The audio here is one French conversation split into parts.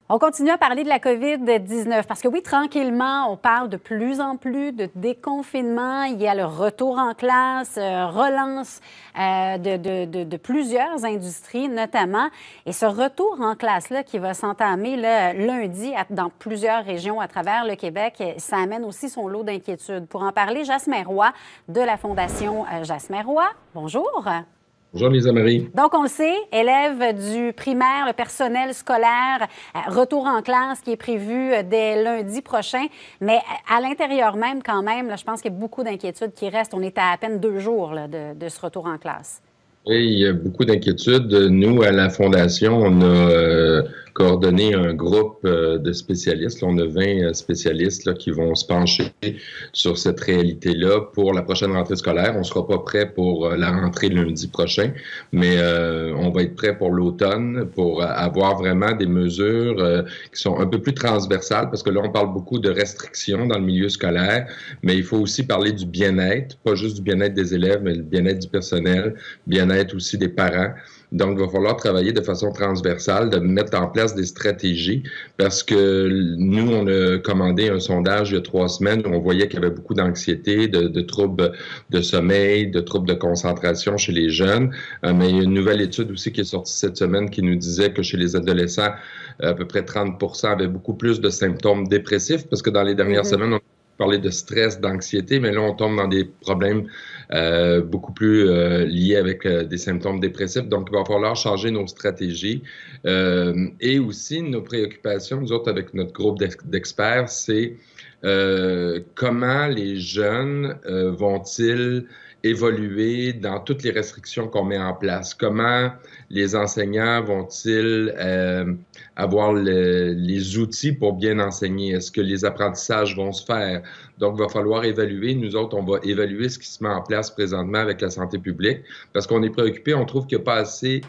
On continue à parler de la COVID-19 parce que oui, tranquillement, on parle de plus en plus de déconfinement. Il y a le retour en classe, relance de plusieurs industries notamment. Et ce retour en classe-là qui va s'entamer lundi dans plusieurs régions à travers le Québec, ça amène aussi son lot d'inquiétudes. Pour en parler, Jasmin Roy de la Fondation Jasmin Roy. Bonjour. Bonjour Lisa Marie. Donc, on le sait, élèves du primaire, le personnel scolaire, retour en classe qui est prévu dès lundi prochain. Mais à l'intérieur même, quand même, là, je pense qu'il y a beaucoup d'inquiétudes qui restent. On est à peine 2 jours là, de ce retour en classe. Oui, il y a beaucoup d'inquiétudes. Nous, à la Fondation, on a coordonné un groupe de spécialistes. Là, on a 20 spécialistes là, qui vont se pencher sur cette réalité-là pour la prochaine rentrée scolaire. On ne sera pas prêt pour la rentrée lundi prochain, mais on va être prêt pour l'automne pour avoir vraiment des mesures qui sont un peu plus transversales, parce que là, on parle beaucoup de restrictions dans le milieu scolaire, mais il faut aussi parler du bien-être, pas juste du bien-être des élèves, mais le bien-être du personnel, bien-être aussi des parents. Donc, il va falloir travailler de façon transversale, de mettre en place des stratégies, parce que nous, on a commandé un sondage il y a 3 semaines où on voyait qu'il y avait beaucoup d'anxiété, de troubles de sommeil, de troubles de concentration chez les jeunes. Mais il y a une nouvelle étude aussi qui est sortie cette semaine qui nous disait que chez les adolescents, à peu près 30% avaient beaucoup plus de symptômes dépressifs, parce que dans les dernières semaines, on parlait de stress, d'anxiété, mais là, on tombe dans des problèmes beaucoup plus liés avec des symptômes dépressifs. Donc, il va falloir changer nos stratégies. Et aussi, nos préoccupations, nous autres, avec notre groupe d'experts, c'est comment les jeunes vont-ils évoluer dans toutes les restrictions qu'on met en place? Comment les enseignants vont-ils avoir les outils pour bien enseigner? Est-ce que les apprentissages vont se faire? Donc, il va falloir évaluer. Nous autres, on va évaluer ce qui se met en place présentement avec la santé publique parce qu'on est préoccupé. On trouve qu'il n'y a pas assez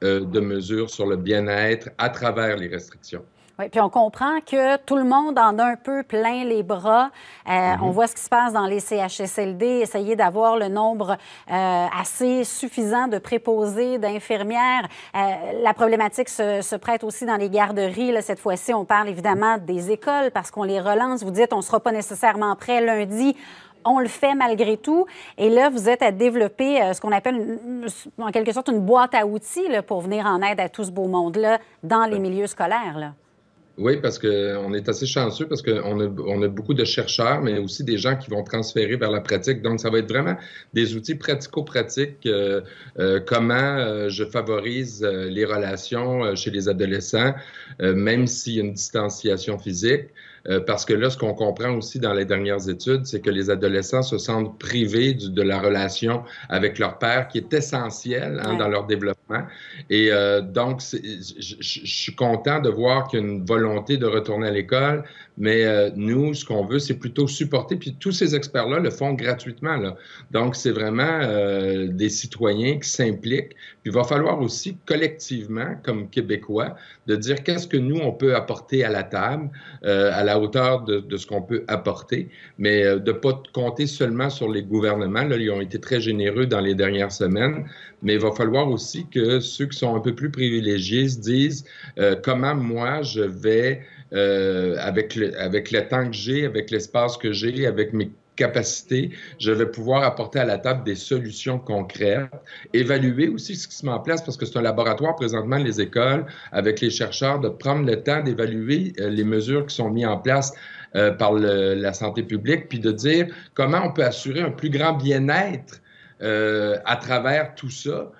de mesures sur le bien-être à travers les restrictions. Oui, puis on comprend que tout le monde en a un peu plein les bras. On voit ce qui se passe dans les CHSLD, essayer d'avoir le nombre assez suffisant de préposés, d'infirmières. La problématique se prête aussi dans les garderies. Là, cette fois-ci, on parle évidemment des écoles parce qu'on les relance. Vous dites on ne sera pas nécessairement prêt lundi. On le fait malgré tout. Et là, vous êtes à développer ce qu'on appelle, en quelque sorte, une boîte à outils là, pour venir en aide à tout ce beau monde-là dans les milieux scolaires, là. Oui, parce qu'on est assez chanceux parce qu'on a beaucoup de chercheurs, mais aussi des gens qui vont transférer vers la pratique. Donc, ça va être vraiment des outils pratico-pratiques. Comment je favorise les relations chez les adolescents, même s'il y a une distanciation physique. Parce que là, ce qu'on comprend aussi dans les dernières études, c'est que les adolescents se sentent privés de la relation avec leur père, qui est essentielle dans leur développement. Et donc, je suis content de voir qu'il y a une volonté de retourner à l'école, mais nous, ce qu'on veut, c'est plutôt supporter. Puis tous ces experts-là le font gratuitement, là. Donc, c'est vraiment des citoyens qui s'impliquent. Puis il va falloir aussi collectivement, comme Québécois, de dire qu'est-ce que nous, on peut apporter à la table, à la hauteur de ce qu'on peut apporter, mais de ne pas compter seulement sur les gouvernements. Là, ils ont été très généreux dans les dernières semaines, mais il va falloir aussi que ceux qui sont un peu plus privilégiés se disent comment moi je vais, avec le temps que j'ai, avec l'espace que j'ai, avec mes capacités, je vais pouvoir apporter à la table des solutions concrètes, évaluer aussi ce qui se met en place, parce que c'est un laboratoire présentement, les écoles, avec les chercheurs, de prendre le temps d'évaluer les mesures qui sont mises en place par la santé publique, puis de dire comment on peut assurer un plus grand bien-être à travers tout ça.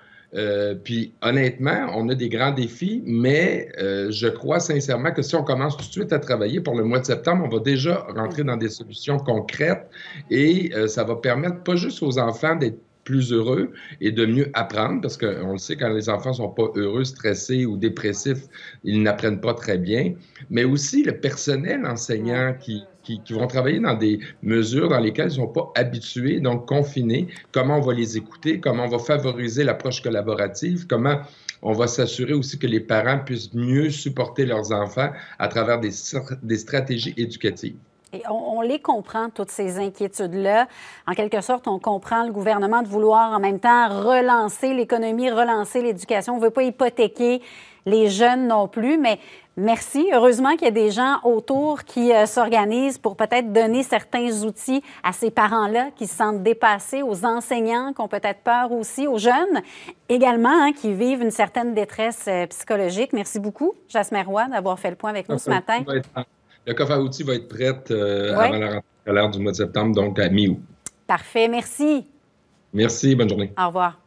Puis honnêtement, on a des grands défis, mais je crois sincèrement que si on commence tout de suite à travailler pour le mois de septembre, on va déjà rentrer dans des solutions concrètes et ça va permettre pas juste aux enfants d'être plus heureux et de mieux apprendre, parce qu'on le sait, quand les enfants sont pas heureux, stressés ou dépressifs, ils n'apprennent pas très bien, mais aussi le personnel enseignant qui vont travailler dans des mesures dans lesquelles ils ne sont pas habitués, donc confinés. Comment on va les écouter, comment on va favoriser l'approche collaborative, comment on va s'assurer aussi que les parents puissent mieux supporter leurs enfants à travers des stratégies éducatives. Et on les comprend, toutes ces inquiétudes-là. En quelque sorte, on comprend le gouvernement de vouloir en même temps relancer l'économie, relancer l'éducation. On ne veut pas hypothéquer les jeunes non plus, mais Merci. Heureusement qu'il y a des gens autour qui s'organisent pour peut-être donner certains outils à ces parents-là qui se sentent dépassés, aux enseignants qui ont peut-être peur aussi, aux jeunes également qui vivent une certaine détresse psychologique. Merci beaucoup, Jasmer Roy, d'avoir fait le point avec nous ce matin. Le coffre à outils va être prêt avant la rentrée scolaire du mois de septembre, donc à mi-août. Parfait. Merci. Merci. Bonne journée. Au revoir.